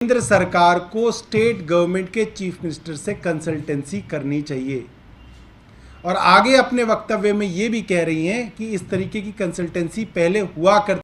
केंद्र सरकार को स्टेट गवर्नमेंट के चीफ मिनिस्टर से कंसल्टेंसी करनी चाहिए और आगे अपने वक्तव्य में ये भी कह रही हैं कि इस तरीके की कंसल्टेंसी पहले हुआ कर।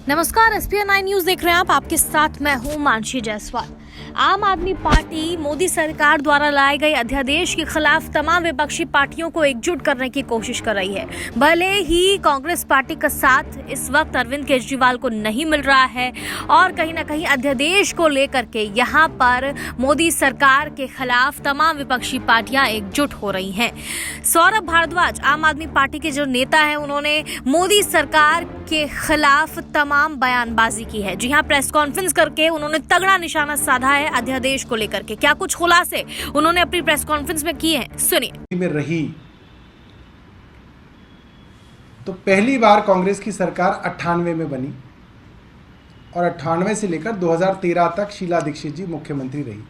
नमस्कार, SPN9 न्यूज देख रहे हैं आप। आपके साथ मैं हूं मानसी जायसवाल। आम आदमी पार्टी मोदी सरकार द्वारा लाए गए अध्यादेश के खिलाफ तमाम विपक्षी पार्टियों को एकजुट करने की कोशिश कर रही है। भले ही कांग्रेस पार्टी का साथ इस वक्त अरविंद केजरीवाल को नहीं मिल रहा है और कहीं ना कहीं अध्यादेश को लेकर के यहाँ पर मोदी सरकार के खिलाफ तमाम विपक्षी पार्टियां एकजुट हो रही हैं। सौरभ भारद्वाज आम आदमी पार्टी के जो नेता हैं, उन्होंने मोदी सरकार के खिलाफ तमाम बयानबाजी की है। जी हाँ, प्रेस कॉन्फ्रेंस करके उन्होंने तगड़ा निशाना साधा है अध्यादेश को लेकर के। क्या कुछ खुलासे उन्होंने अपनी प्रेस कॉन्फ्रेंस में किए हैं, सुनिए। में रही तो पहली बार कांग्रेस की सरकार 98 में बनी और 98 से लेकर 2013 तक शीला दीक्षित जी मुख्यमंत्री रही।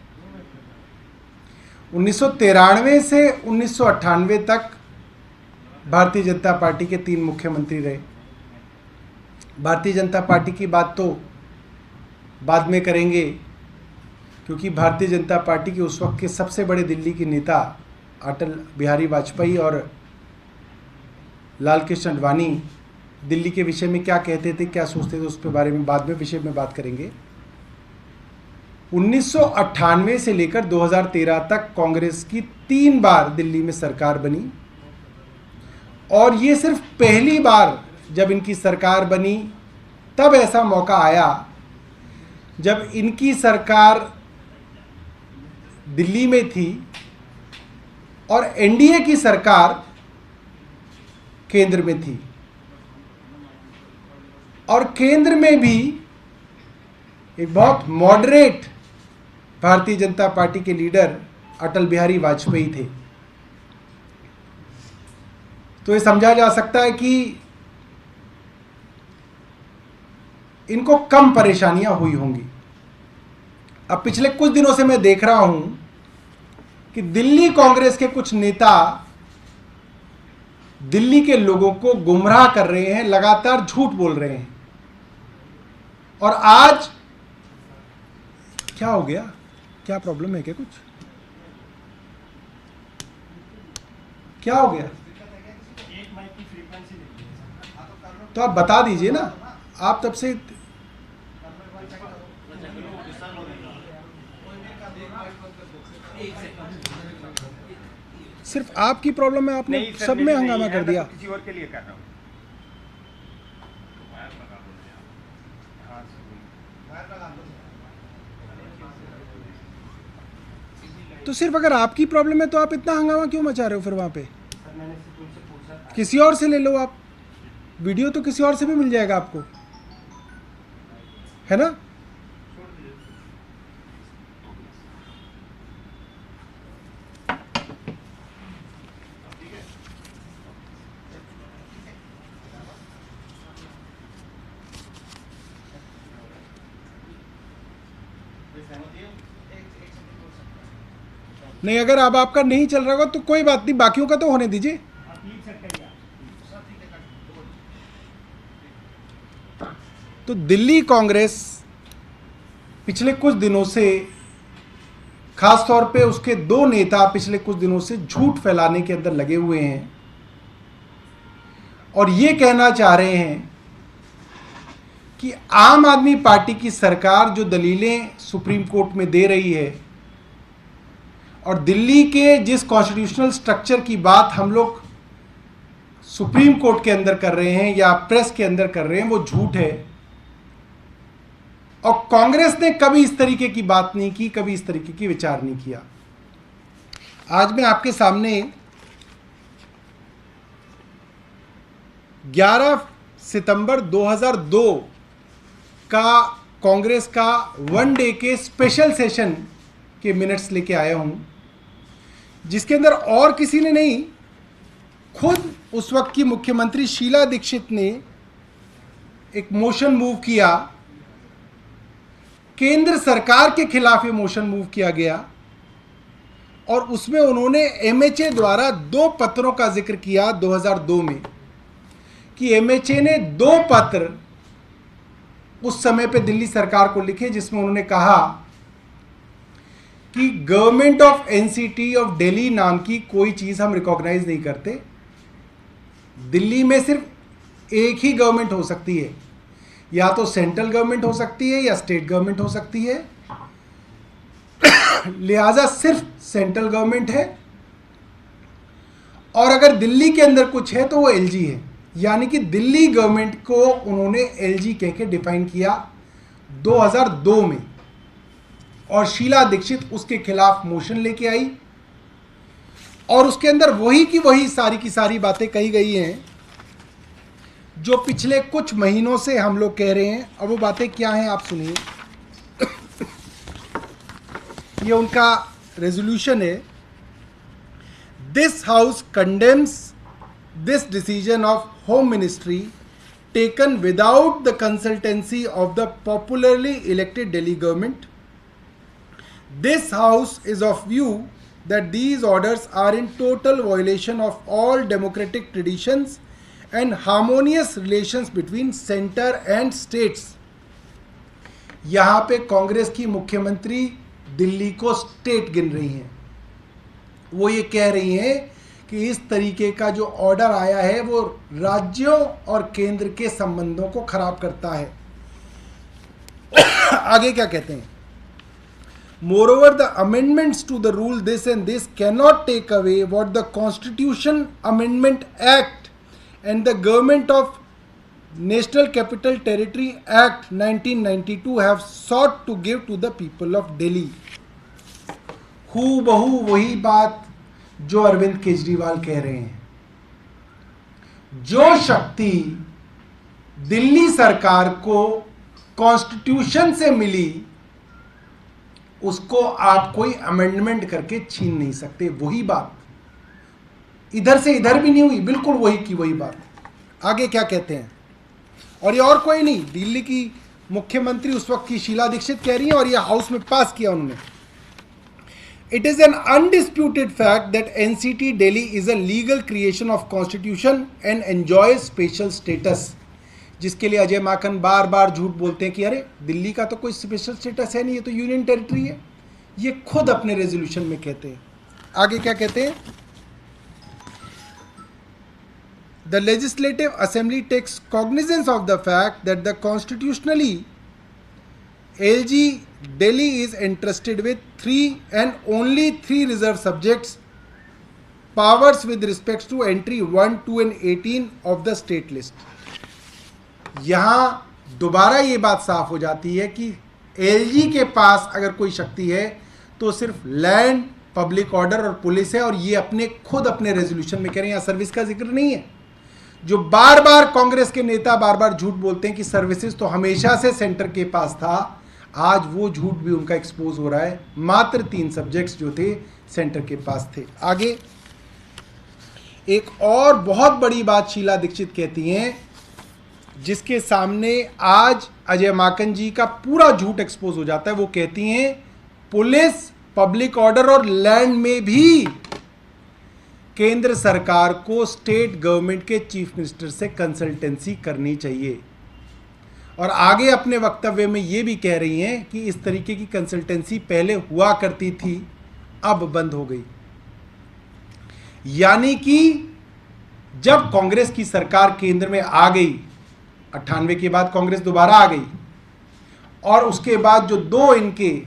1993 से 1998 तक भारतीय जनता पार्टी के 3 मुख्यमंत्री रहे। भारतीय जनता पार्टी की बात तो बाद में करेंगे, क्योंकि भारतीय जनता पार्टी के उस वक्त के सबसे बड़े दिल्ली के नेता अटल बिहारी वाजपेयी और लाल कृष्ण आडवाणी दिल्ली के विषय में क्या कहते थे, क्या सोचते थे, उस पे बारे में बाद में विषय में बात करेंगे। 1998 से लेकर 2013 तक कांग्रेस की 3 बार दिल्ली में सरकार बनी और ये सिर्फ पहली बार जब इनकी सरकार बनी तब ऐसा मौका आया जब इनकी सरकार दिल्ली में थी और एनडीए की सरकार केंद्र में थी और केंद्र में भी एक बहुत मॉडरेट भारतीय जनता पार्टी के लीडर अटल बिहारी वाजपेयी थे। तो ये समझा जा सकता है कि इनको कम परेशानियां हुई होंगी। अब पिछले कुछ दिनों से मैं देख रहा हूं कि दिल्ली कांग्रेस के कुछ नेता दिल्ली के लोगों को गुमराह कर रहे हैं, लगातार झूठ बोल रहे हैं। और आज क्या हो गया, क्या प्रॉब्लम है, क्या कुछ क्या हो गया, तो आप बता दीजिए ना। आप तब से सिर्फ आपकी प्रॉब्लम है, आपने सब में हंगामा कर दिया। किसी और के लिए कर रहा हूं। तो सिर्फ अगर आपकी प्रॉब्लम है तो आप इतना हंगामा क्यों मचा रहे हो फिर वहां पे? किसी और से ले लो आप, वीडियो तो किसी और से भी मिल जाएगा आपको, है ना। नहीं, अगर अब आपका नहीं चल रहा होगा तो कोई बात नहीं, बाकियों का तो होने दीजिए। तो दिल्ली कांग्रेस पिछले कुछ दिनों से, खास तौर पे उसके 2 नेता पिछले कुछ दिनों से झूठ फैलाने के अंदर लगे हुए हैं और ये कहना चाह रहे हैं कि आम आदमी पार्टी की सरकार जो दलीलें सुप्रीम कोर्ट में दे रही है और दिल्ली के जिस कॉन्स्टिट्यूशनल स्ट्रक्चर की बात हम लोग सुप्रीम कोर्ट के अंदर कर रहे हैं या प्रेस के अंदर कर रहे हैं, वो झूठ है। और कांग्रेस ने कभी इस तरीके की बात नहीं की, कभी इस तरीके की विचार नहीं किया। आज मैं आपके सामने 11 सितंबर 2002 का कांग्रेस का 1 डे के स्पेशल सेशन के मिनट्स लेके आया हूं, जिसके अंदर और किसी ने नहीं, खुद उस वक्त की मुख्यमंत्री शीला दीक्षित ने एक मोशन मूव किया केंद्र सरकार के खिलाफ ये मोशन मूव किया गया और उसमें उन्होंने एमएचए द्वारा 2 पत्रों का जिक्र किया 2002 में, कि एमएचए ने 2 पत्र उस समय पे दिल्ली सरकार को लिखे, जिसमें उन्होंने कहा कि government of NCT of Delhi नाम की कोई चीज हम रिकॉग्नाइज नहीं करते। दिल्ली में सिर्फ एक ही गवर्नमेंट हो सकती है, या तो सेंट्रल गवर्नमेंट हो सकती है या स्टेट गवर्नमेंट हो सकती है, लिहाजा सिर्फ सेंट्रल गवर्नमेंट है, और अगर दिल्ली के अंदर कुछ है तो वो एलजी है। यानी कि दिल्ली गवर्नमेंट को उन्होंने एलजी कह के डिफाइन किया 2002 में, और शीला दीक्षित उसके खिलाफ मोशन लेके आई, और उसके अंदर वही की वही सारी की सारी बातें कही गई हैं जो पिछले कुछ महीनों से हम लोग कह रहे हैं। अब वो बातें क्या हैं आप सुनिए। ये उनका रेजोल्यूशन है। This house condemns this decision of home ministry taken without the consultancy of the popularly elected Delhi government. This house is of view that these orders are in total violation of all democratic traditions and harmonious relations between center and states। यहाँ पे कांग्रेस की मुख्यमंत्री दिल्ली को state गिन रही हैं। वो ये कह रही हैं कि इस तरीके का जो ऑर्डर आया है वो राज्यों और केंद्र के संबंधों को खराब करता है। आगे क्या कहते हैं? Moreover, the amendments to the rule this and this cannot take away what the Constitution Amendment Act and the Government of National Capital Territory Act 1992 have sought to give to the people of Delhi। हूबहू वही बात जो अरविंद केजरीवाल कह रहे हैं। जो शक्ति दिल्ली सरकार को कॉन्स्टिट्यूशन से मिली उसको आप कोई अमेंडमेंट करके छीन नहीं सकते। वही बात इधर से इधर भी नहीं हुई, बिल्कुल वही की वही बात। आगे क्या कहते हैं? और ये और कोई नहीं, दिल्ली की मुख्यमंत्री उस वक्त की शीला दीक्षित कह रही हैं, और ये हाउस में पास किया उन्होंने। It is an undisputed fact that NCT Delhi is a legal creation of constitution and enjoy special status. जिसके लिए अजय माकन बार बार झूठ बोलते हैं कि अरे दिल्ली का तो कोई स्पेशल स्टेटस है नहीं, ये तो यूनियन टेरिटरी है। ये खुद अपने रेजोल्यूशन में कहते हैं। आगे क्या कहते हैं? The legislative assembly takes cognizance of the fact that the constitutionally LG Delhi is entrusted with 3 and only 3 reserved subjects powers with respect to entry 1, 2 and 18 of the state list। यहां दोबारा ये बात साफ हो जाती है कि एलजी के पास अगर कोई शक्ति है तो सिर्फ लैंड, पब्लिक ऑर्डर और पुलिस है, और ये अपने खुद अपने रेजोल्यूशन में कह रहे हैं। यहाँ सर्विस का जिक्र नहीं है। जो बार बार कांग्रेस के नेता बार बार झूठ बोलते हैं कि सर्विसेज तो हमेशा से सेंटर के पास था, आज वो झूठ भी उनका एक्सपोज हो रहा है। मात्र 3 सब्जेक्ट्स जो थे सेंटर के पास थे। आगे एक और बहुत बड़ी बात शीला दीक्षित कहती हैं, जिसके सामने आज अजय माकन जी का पूरा झूठ एक्सपोज हो जाता है। वो कहती हैं पुलिस, पब्लिक ऑर्डर और लैंड में भी केंद्र सरकार को स्टेट गवर्नमेंट के चीफ मिनिस्टर से कंसल्टेंसी करनी चाहिए। और आगे अपने वक्तव्य में ये भी कह रही हैं कि इस तरीके की कंसल्टेंसी पहले हुआ करती थी, अब बंद हो गई। यानी कि जब कांग्रेस की सरकार केंद्र में आ गई, 98 के बाद कांग्रेस दोबारा आ गई, और उसके बाद जो 2 इनके,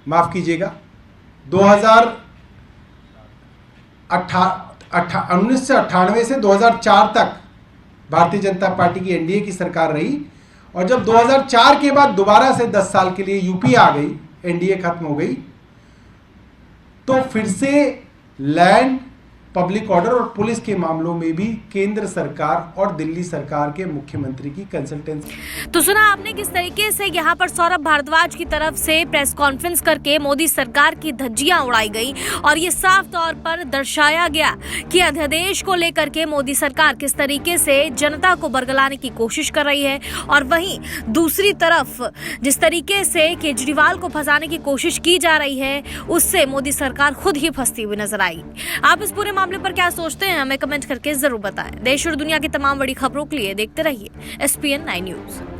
माफ कीजिएगा, 1998 से 2004 तक भारतीय जनता पार्टी की एनडीए की सरकार रही, और जब 2004 के बाद दोबारा से 10 साल के लिए यूपी आ गई, एनडीए खत्म हो गई, तो फिर से लैंड, पब्लिक ऑर्डर और पुलिस के मामलों में भी केंद्र सरकार और दिल्ली सरकार के मुख्यमंत्री की कंसल्टेंसी। तो सुना आपने किस तरीके से यहाँ पर सौरभ भारद्वाज की तरफ से प्रेस कॉन्फ्रेंस करके मोदी सरकार की धज्जियां उड़ाई गई और ये साफ तौर पर दर्शाया गया कि अध्यादेश को लेकर के मोदी सरकार किस तरीके से जनता को बरगलाने की कोशिश कर रही है और वहीं दूसरी तरफ जिस तरीके से केजरीवाल को फंसाने की कोशिश की जा रही है उससे मोदी सरकार खुद ही फंसती हुई नजर आई। आप इस पूरे मामले पर क्या सोचते हैं हमें कमेंट करके जरूर बताएं। देश और दुनिया की तमाम बड़ी खबरों के लिए देखते रहिए SPN 9 न्यूज।